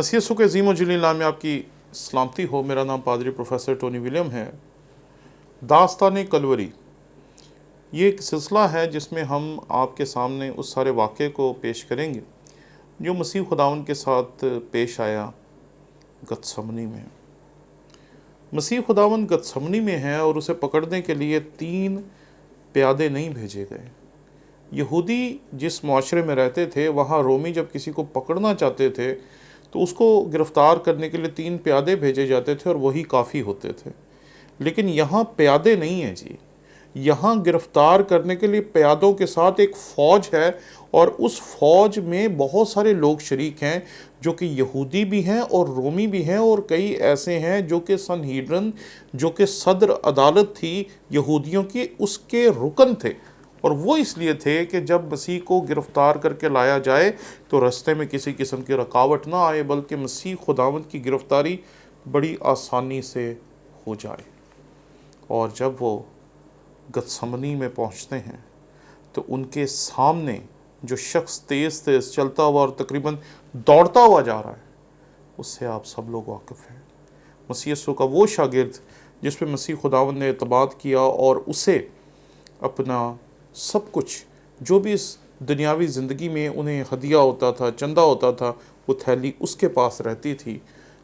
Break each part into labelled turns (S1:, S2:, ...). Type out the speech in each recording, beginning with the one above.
S1: مسیح یسوع کے عظیم و جلیل نام میں آپ کی سلامتی ہو۔ میرا نام پادری پروفیسر ٹونی ولیم ہے۔ داستان کلوری یہ ایک سلسلہ ہے جس میں ہم آپ کے سامنے اس سارے واقعے کو پیش کریں گے جو مسیح خداوند کے ساتھ پیش آیا گتسمنی میں۔ مسیح خداوند گتسمنی میں ہے اور اسے پکڑنے کے لیے 3 پیادے نہیں بھیجے گئے۔ یہودی جس معاشرے میں رہتے تھے وہاں رومی جب کسی کو پکڑنا چاہتے تھے تو اس کو گرفتار کرنے کے لیے 3 پیادے بھیجے جاتے تھے اور وہی کافی ہوتے تھے۔ لیکن یہاں پیادے نہیں ہیں جی، یہاں گرفتار کرنے کے لیے پیادوں کے ساتھ ایک فوج ہے، اور اس فوج میں بہت سارے لوگ شریک ہیں جو کہ یہودی بھی ہیں اور رومی بھی ہیں، اور کئی ایسے ہیں جو کہ سنہیڈرن جو کہ صدر عدالت تھی یہودیوں کی، اس کے رکن تھے۔ اور وہ اس لیے تھے کہ جب مسیح کو گرفتار کر کے لایا جائے تو رستے میں کسی قسم کی رکاوٹ نہ آئے، بلکہ مسیح خداوند کی گرفتاری بڑی آسانی سے ہو جائے۔ اور جب وہ گتسمنی میں پہنچتے ہیں تو ان کے سامنے جو شخص تیز تیز چلتا ہوا اور تقریباً دوڑتا ہوا جا رہا ہے، اس سے آپ سب لوگ واقف ہیں۔ مسیح یسوع کا وہ شاگرد جس پہ مسیح خداوند نے اعتماد کیا اور اسے اپنا سب کچھ جو بھی اس دنیاوی زندگی میں انہیں ہدیہ ہوتا تھا، چندہ ہوتا تھا، وہ تھیلی اس کے پاس رہتی تھی،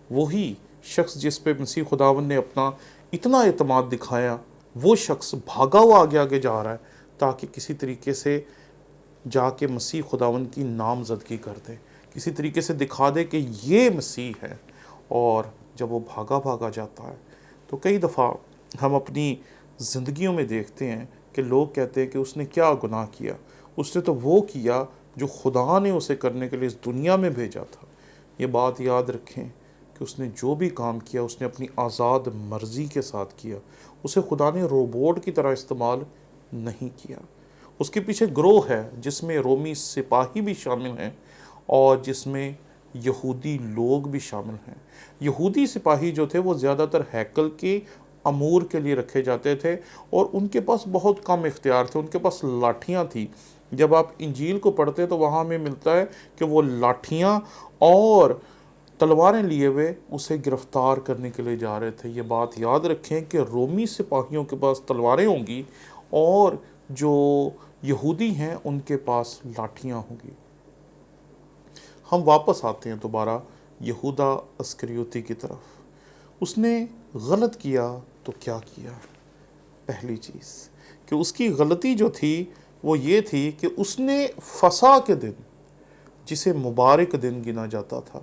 S1: وہی شخص جس پہ مسیح خداوند نے اپنا اتنا اعتماد دکھایا، وہ شخص بھاگا ہوا آگے آگے جا رہا ہے تاکہ کسی طریقے سے جا کے مسیح خداوند کی نامزدگی کر دے، کسی طریقے سے دکھا دے کہ یہ مسیح ہے۔ اور جب وہ بھاگا بھاگا جاتا ہے تو کئی دفعہ ہم اپنی زندگیوں میں دیکھتے ہیں کہ لوگ کہتے ہیں کہ اس نے کیا گناہ کیا، اس نے تو وہ کیا جو خدا نے اسے کرنے کے لیے اس دنیا میں بھیجا تھا۔ یہ بات یاد رکھیں کہ اس نے جو بھی کام کیا اس نے اپنی آزاد مرضی کے ساتھ کیا، اسے خدا نے روبوٹ کی طرح استعمال نہیں کیا۔ اس کے پیچھے گروہ ہے جس میں رومی سپاہی بھی شامل ہیں اور جس میں یہودی لوگ بھی شامل ہیں۔ یہودی سپاہی جو تھے وہ زیادہ تر ہیکل کے امور کے لیے رکھے جاتے تھے اور ان کے پاس بہت کم اختیار تھے، ان کے پاس لاٹھیاں تھیں۔ جب آپ انجیل کو پڑھتے تو وہاں ہمیں ملتا ہے کہ وہ لاٹھیاں اور تلواریں لیے ہوئے اسے گرفتار کرنے کے لیے جا رہے تھے۔ یہ بات یاد رکھیں کہ رومی سپاہیوں کے پاس تلواریں ہوں گی اور جو یہودی ہیں ان کے پاس لاٹھیاں ہوں گی۔ ہم واپس آتے ہیں دوبارہ یہودا اسکریوتی کی طرف۔ اس نے غلط کیا تو کیا کیا؟ پہلی چیز کہ اس کی غلطی جو تھی وہ یہ تھی کہ اس نے فسح کے دن، جسے مبارک دن گنا جاتا تھا،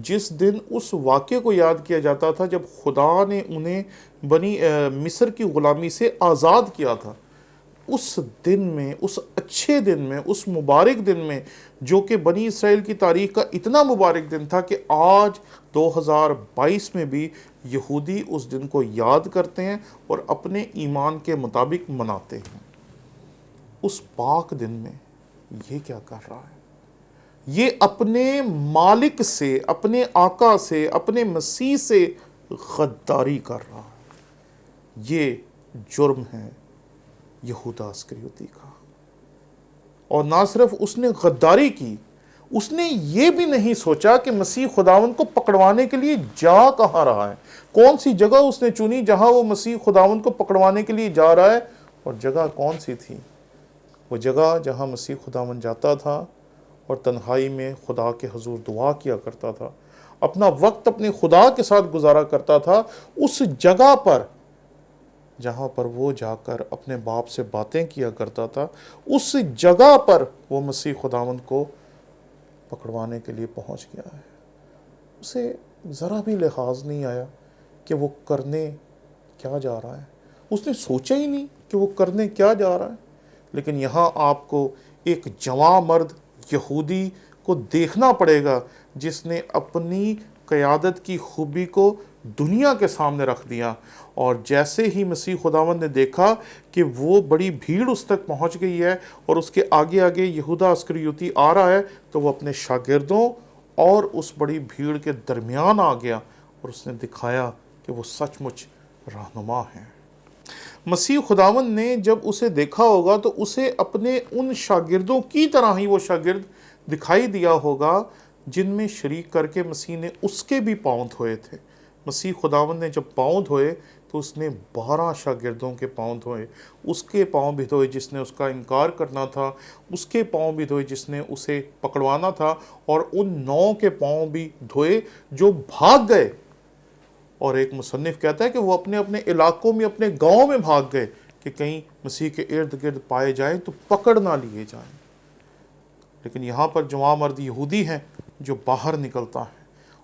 S1: جس دن اس واقعے کو یاد کیا جاتا تھا جب خدا نے انہیں مصر کی غلامی سے آزاد کیا تھا، اس دن میں، اس اچھے دن میں، اس مبارک دن میں جو کہ بنی اسرائیل کی تاریخ کا اتنا مبارک دن تھا کہ آج 2022 میں بھی یہودی اس دن کو یاد کرتے ہیں اور اپنے ایمان کے مطابق مناتے ہیں۔ اس پاک دن میں یہ کیا کر رہا ہے؟ یہ اپنے مالک سے، اپنے آقا سے، اپنے مسیح سے غداری کر رہا ہے۔ یہ جرم ہے یہودا اسکریوتی کا۔ اور نہ صرف اس نے غداری کی، اس نے یہ بھی نہیں سوچا کہ مسیح خداوند کو پکڑوانے کے لیے جا کہاں رہا ہے، کون سی جگہ اس نے چنی جہاں وہ مسیح خداوند کو پکڑوانے کے لیے جا رہا ہے۔ اور جگہ کون سی تھی؟ وہ جگہ جہاں مسیح خداوند جاتا تھا اور تنہائی میں خدا کے حضور دعا کیا کرتا تھا، اپنا وقت اپنے خدا کے ساتھ گزارا کرتا تھا، اس جگہ پر جہاں پر وہ جا کر اپنے باپ سے باتیں کیا کرتا تھا، اس جگہ پر وہ مسیح خداوند کو پکڑوانے کے لیے پہنچ گیا ہے۔ اسے ذرا بھی لحاظ نہیں آیا کہ وہ کرنے کیا جا رہا ہے، اس نے سوچا ہی نہیں کہ وہ کرنے کیا جا رہا ہے۔ لیکن یہاں آپ کو ایک جوان مرد یہودی کو دیکھنا پڑے گا جس نے اپنی قیادت کی خوبی کو دنیا کے سامنے رکھ دیا، اور جیسے ہی مسیح خداوند نے دیکھا کہ وہ بڑی بھیڑ اس تک پہنچ گئی ہے اور اس کے آگے آگے یہودا اسکریوتی آ رہا ہے، تو وہ اپنے شاگردوں اور اس بڑی بھیڑ کے درمیان آ گیا اور اس نے دکھایا کہ وہ سچ مچ رہنما ہیں۔ مسیح خداوند نے جب اسے دیکھا ہوگا تو اسے اپنے ان شاگردوں کی طرح ہی وہ شاگرد دکھائی دیا ہوگا جن میں شریک کر کے مسیح نے اس کے بھی پاؤں دھوئے تھے۔ مسیح خداوند نے جب پاؤں دھوئے تو اس نے 12 شاگردوں کے پاؤں دھوئے، اس کے پاؤں بھی دھوئے جس نے اس کا انکار کرنا تھا، اس کے پاؤں بھی دھوئے جس نے اسے پکڑوانا تھا، اور ان 9 کے پاؤں بھی دھوئے جو بھاگ گئے۔ اور ایک مصنف کہتا ہے کہ وہ اپنے اپنے علاقوں میں، اپنے گاؤں میں بھاگ گئے کہ کہیں مسیح کے ارد گرد پائے جائیں تو پکڑ نہ لیے جائیں۔ لیکن یہاں پر جوان مرد یہودی ہیں جو باہر نکلتا ہے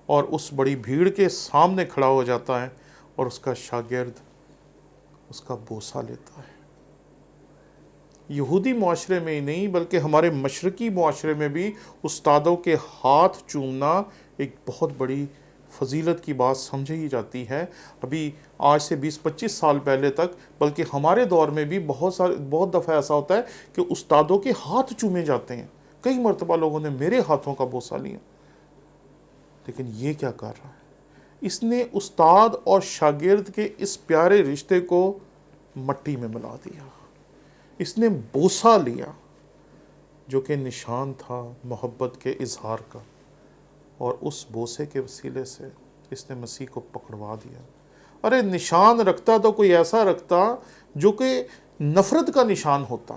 S1: اور اس بڑی بھیڑ کے سامنے کھڑا ہو جاتا ہے اور اس کا شاگرد اس کا بوسہ لیتا ہے۔ یہودی معاشرے میں ہی نہیں بلکہ ہمارے مشرقی معاشرے میں بھی استادوں کے ہاتھ چومنا ایک بہت بڑی فضیلت کی بات سمجھی جاتی ہے۔ ابھی آج سے 20-25 سال پہلے تک، بلکہ ہمارے دور میں بھی بہت دفعہ ایسا ہوتا ہے کہ استادوں کے ہاتھ چومے جاتے ہیں۔ کئی مرتبہ لوگوں نے میرے ہاتھوں کا بوسہ لیا۔ لیکن یہ کیا کر رہا ہے؟ اس نے استاد اور شاگرد کے اس پیارے رشتے کو مٹی میں ملا دیا۔ اس نے بوسہ لیا جو کہ نشان تھا محبت کے اظہار کا، اور اس بوسے کے وسیلے سے اس نے مسیح کو پکڑوا دیا۔ ارے نشان رکھتا تو کوئی ایسا رکھتا جو کہ نفرت کا نشان ہوتا۔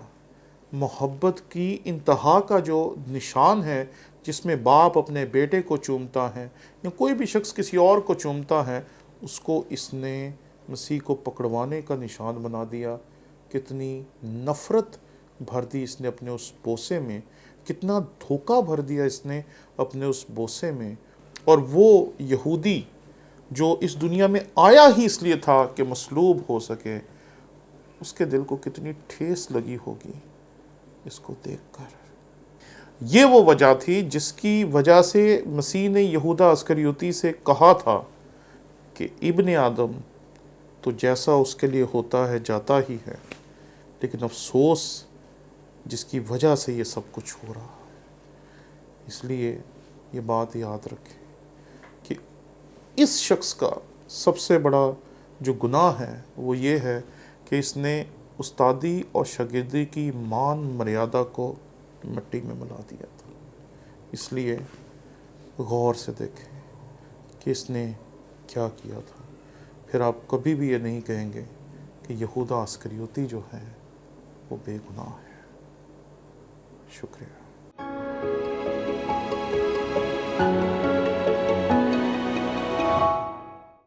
S1: محبت کی انتہا کا جو نشان ہے، جس میں باپ اپنے بیٹے کو چومتا ہے یا کوئی بھی شخص کسی اور کو چومتا ہے، اس کو اس نے مسیح کو پکڑوانے کا نشان بنا دیا۔ کتنی نفرت بھر دی اس نے اپنے اس بوسے میں، کتنا دھوکہ بھر دیا اس نے اپنے اس بوسے میں۔ اور وہ یہودی جو اس دنیا میں آیا ہی اس لیے تھا کہ مصلوب ہو سکے، اس کے دل کو کتنی ٹھیس لگی ہوگی اس کو دیکھ کر۔ یہ وہ وجہ تھی جس کی وجہ سے مسیح نے یہودا اسکریوتی سے کہا تھا کہ ابن آدم تو جیسا اس کے لیے ہوتا ہے جاتا ہی ہے، لیکن افسوس جس کی وجہ سے یہ سب کچھ ہو رہا ہے۔ اس لیے یہ بات یاد رکھیں کہ اس شخص کا سب سے بڑا جو گناہ ہے وہ یہ ہے کہ اس نے استادی اور شاگردی کی مان مریادہ کو مٹی میں ملا دیا تھا۔ اس لیے غور سے دیکھیں کہ اس نے کیا کیا تھا، پھر آپ کبھی بھی یہ نہیں کہیں گے کہ یہودا اسکریوتی جو ہے وہ بے گناہ ہے۔ شکریہ۔